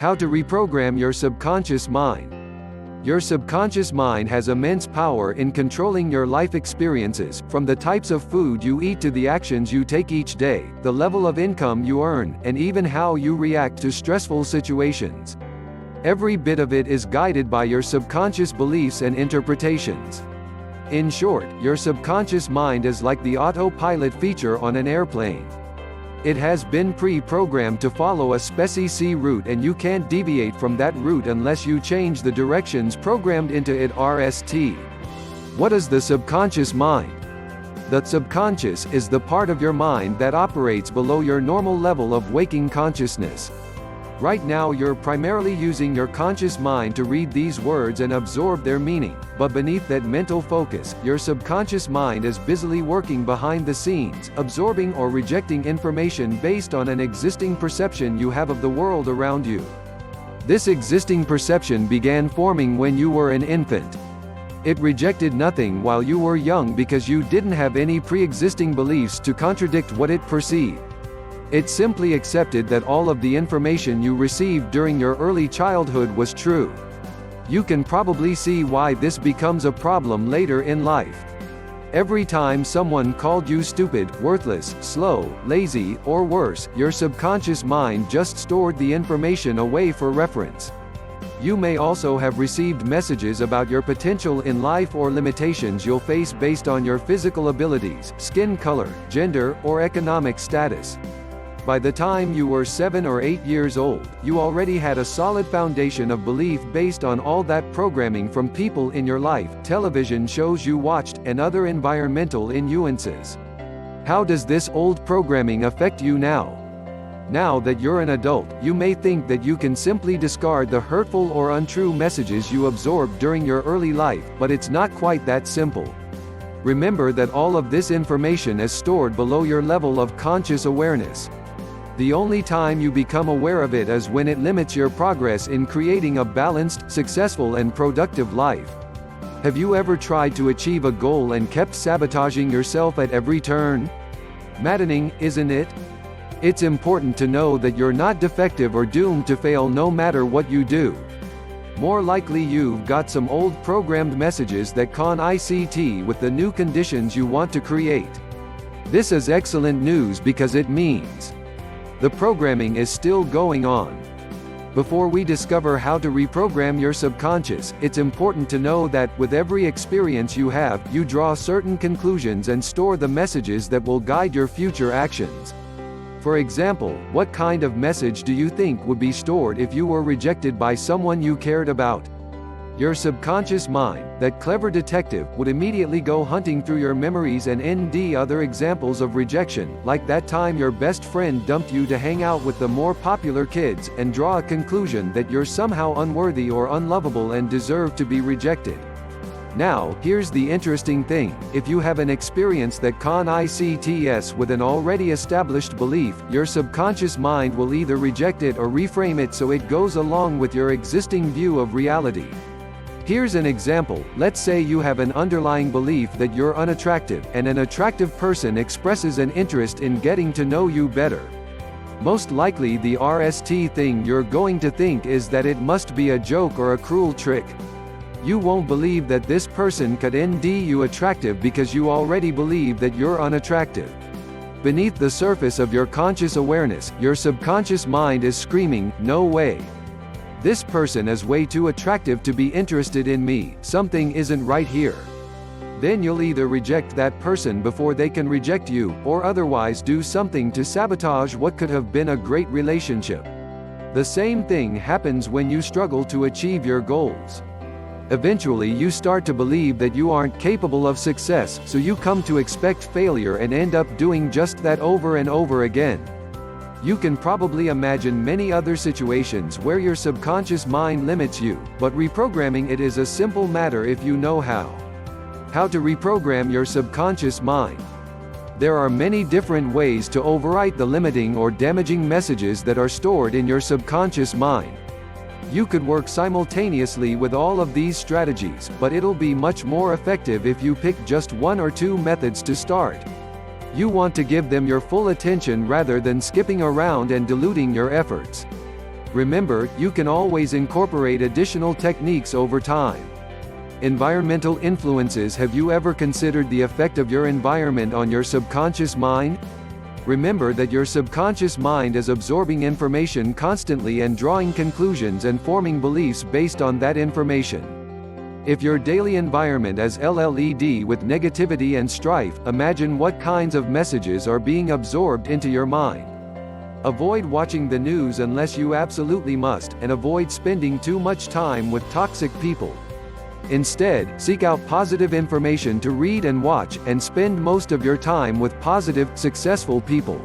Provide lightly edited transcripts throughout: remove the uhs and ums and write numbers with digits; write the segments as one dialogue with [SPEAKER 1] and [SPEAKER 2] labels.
[SPEAKER 1] How to reprogram your subconscious mind. Your subconscious mind has immense power in controlling your life experiences, from the types of food you eat to the actions you take each day, the level of income you earn, and even how you react to stressful situations. Every bit of it is guided by your subconscious beliefs and interpretations. In short, your subconscious mind is like the autopilot feature on an airplane. It has been pre-programmed to follow a specific route, and you can't deviate from that route unless you change the directions programmed into it. What is the subconscious mind? The subconscious is the part of your mind that operates below your normal level of waking consciousness. Right now you're primarily using your conscious mind to read these words and absorb their meaning, but beneath that mental focus, your subconscious mind is busily working behind the scenes, absorbing or rejecting information based on an existing perception you have of the world around you. This existing perception began forming when you were an infant. It rejected nothing while you were young because you didn't have any pre-existing beliefs to contradict what it perceived. It simply accepted that all of the information you received during your early childhood was true. You can probably see why this becomes a problem later in life. Every time someone called you stupid, worthless, slow, lazy, or worse, your subconscious mind just stored the information away for reference. You may also have received messages about your potential in life or limitations you'll face based on your physical abilities, skin color, gender, or economic status. By the time you were 7 or 8 years old, you already had a solid foundation of belief based on all that programming from people in your life, television shows you watched, and other environmental influences. How does this old programming affect you now? Now that you're an adult, you may think that you can simply discard the hurtful or untrue messages you absorbed during your early life, but it's not quite that simple. Remember that all of this information is stored below your level of conscious awareness. The only time you become aware of it is when it limits your progress in creating a balanced, successful, and productive life. Have you ever tried to achieve a goal and kept sabotaging yourself at every turn? Maddening, isn't it? It's important to know that you're not defective or doomed to fail no matter what you do. More likely you've got some old programmed messages that coincide with the new conditions you want to create. This is excellent news because it means the programming is still going on. Before we discover how to reprogram your subconscious, it's important to know that, with every experience you have, you draw certain conclusions and store the messages that will guide your future actions. For example, what kind of message do you think would be stored if you were rejected by someone you cared about? Your subconscious mind, that clever detective, would immediately go hunting through your memories and find other examples of rejection, like that time your best friend dumped you to hang out with the more popular kids, and draw a conclusion that you're somehow unworthy or unlovable and deserve to be rejected. Now, here's the interesting thing: if you have an experience that coincides with an already established belief, your subconscious mind will either reject it or reframe it so it goes along with your existing view of reality. Here's an example. Let's say you have an underlying belief that you're unattractive, and an attractive person expresses an interest in getting to know you better. Most likely the thing you're going to think is that it must be a joke or a cruel trick. You won't believe that this person could find you attractive because you already believe that you're unattractive. Beneath the surface of your conscious awareness, your subconscious mind is screaming, "No way. This person is way too attractive to be interested in me, something isn't right here." Then you'll either reject that person before they can reject you, or otherwise do something to sabotage what could have been a great relationship. The same thing happens when you struggle to achieve your goals. Eventually you start to believe that you aren't capable of success, so you come to expect failure and end up doing just that over and over again. You can probably imagine many other situations where your subconscious mind limits you, but reprogramming it is a simple matter if you know how. How to reprogram your subconscious mind. There are many different ways to overwrite the limiting or damaging messages that are stored in your subconscious mind. You could work simultaneously with all of these strategies, but it'll be much more effective if you pick just one or two methods to start. You want to give them your full attention rather than skipping around and diluting your efforts. Remember, you can always incorporate additional techniques over time. Environmental influences. Have you ever considered the effect of your environment on your subconscious mind? Remember that your subconscious mind is absorbing information constantly and drawing conclusions and forming beliefs based on that information. If your daily environment is LLED with negativity and strife, imagine what kinds of messages are being absorbed into your mind. Avoid watching the news unless you absolutely must, and avoid spending too much time with toxic people. Instead, seek out positive information to read and watch, and spend most of your time with positive, successful people.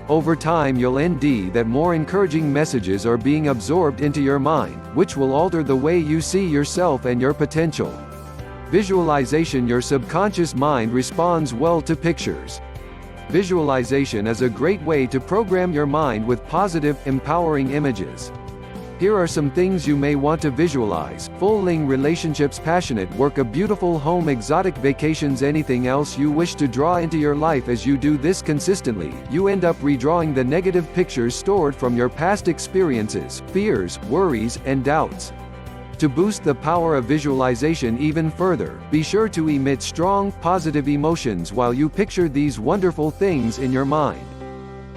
[SPEAKER 1] Over time you'll end that more encouraging messages are being absorbed into your mind, which will alter the way you see yourself and your potential. Visualization. Your subconscious mind responds well to pictures. Visualization is a great way to program your mind with positive, empowering images. Here are some things you may want to visualize: fulfilling relationships, passionate work, a beautiful home, exotic vacations. Anything else you wish to draw into your life. As you do this consistently, you end up redrawing the negative pictures stored from your past experiences, fears, worries, and doubts. To boost the power of visualization even further, be sure to emit strong, positive emotions while you picture these wonderful things in your mind.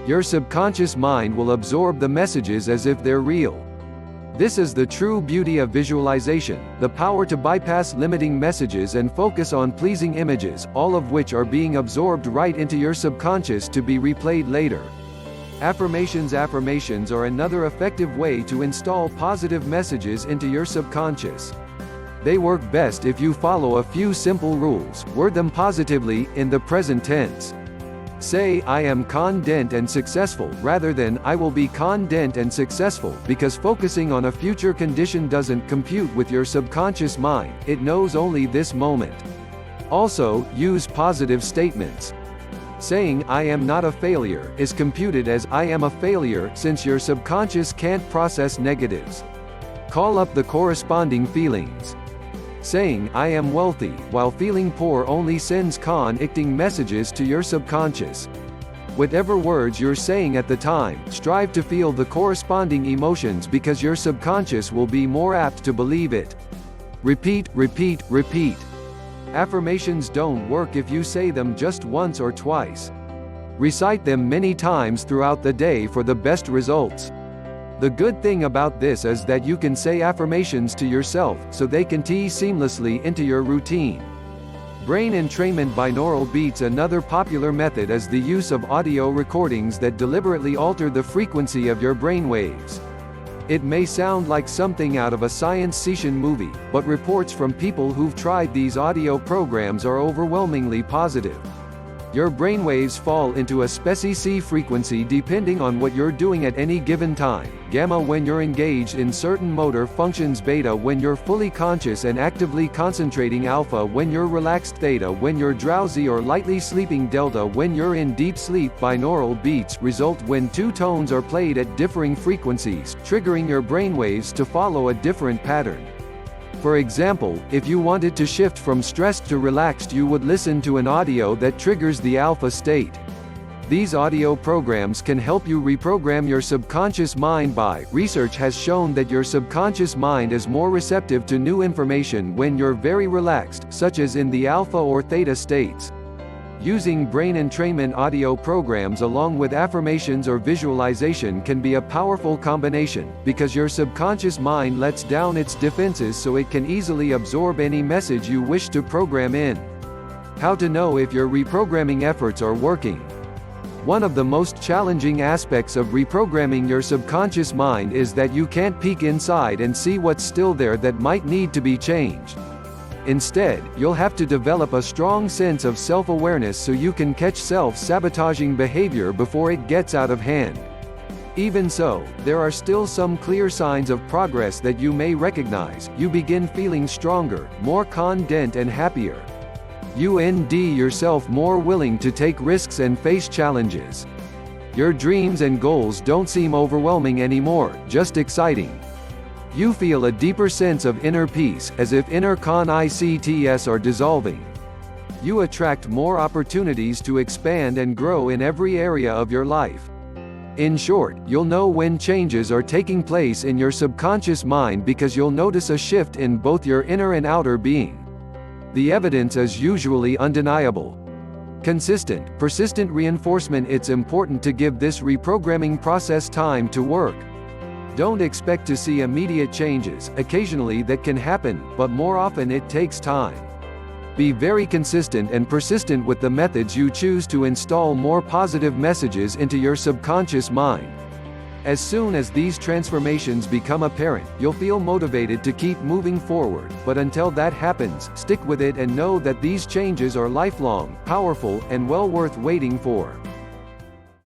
[SPEAKER 1] Your subconscious mind will absorb the messages as if they're real. This is the true beauty of visualization, the power to bypass limiting messages and focus on pleasing images, all of which are being absorbed right into your subconscious to be replayed later. Affirmations. Affirmations are another effective way to install positive messages into your subconscious. They work best if you follow a few simple rules. Word them positively, in the present tense. Say, "I am confident and successful," rather than, "I will be confident and successful," because focusing on a future condition doesn't compute with your subconscious mind, it knows only this moment. Also, use positive statements. Saying, "I am not a failure," is computed as, "I am a failure," since your subconscious can't process negatives. Call up the corresponding feelings. Saying, "I am wealthy," while feeling poor only sends conflicting messages to your subconscious. Whatever words you're saying at the time, strive to feel the corresponding emotions because your subconscious will be more apt to believe it. Repeat, repeat, repeat. Affirmations don't work if you say them just once or twice. Recite them many times throughout the day for the best results. The good thing about this is that you can say affirmations to yourself, so they can tie seamlessly into your routine. Brain entrainment. Binaural beats. Another popular method is the use of audio recordings that deliberately alter the frequency of your brainwaves. It may sound like something out of a science fiction movie, but reports from people who've tried these audio programs are overwhelmingly positive. Your brainwaves fall into a specific frequency depending on what you're doing at any given time: gamma when you're engaged in certain motor functions, beta when you're fully conscious and actively concentrating, alpha when you're relaxed, theta when you're drowsy or lightly sleeping, delta when you're in deep sleep. Binaural beats result when two tones are played at differing frequencies, triggering your brainwaves to follow a different pattern. For example, if you wanted to shift from stressed to relaxed, you would listen to an audio that triggers the alpha state. These audio programs can help you reprogram your subconscious mind. Research has shown that your subconscious mind is more receptive to new information when you're very relaxed, such as in the alpha or theta states. Using brain entrainment audio programs along with affirmations or visualization can be a powerful combination, because your subconscious mind lets down its defenses so it can easily absorb any message you wish to program in. How to know if your reprogramming efforts are working. One of the most challenging aspects of reprogramming your subconscious mind is that you can't peek inside and see what's still there that might need to be changed. Instead, you'll have to develop a strong sense of self-awareness so you can catch self-sabotaging behavior before it gets out of hand. Even so, there are still some clear signs of progress that you may recognize. You begin feeling stronger, more confident and happier. You find yourself more willing to take risks and face challenges. Your dreams and goals don't seem overwhelming anymore, just exciting. You feel a deeper sense of inner peace, as if inner conflicts are dissolving. You attract more opportunities to expand and grow in every area of your life. In short, you'll know when changes are taking place in your subconscious mind because you'll notice a shift in both your inner and outer being. The evidence is usually undeniable. Consistent, persistent reinforcement. It's important to give this reprogramming process time to work. Don't expect to see immediate changes. Occasionally that can happen, but more often it takes time. Be very consistent and persistent with the methods you choose to install more positive messages into your subconscious mind. As soon as these transformations become apparent, you'll feel motivated to keep moving forward, but until that happens, stick with it and know that these changes are lifelong, powerful, and well worth waiting for.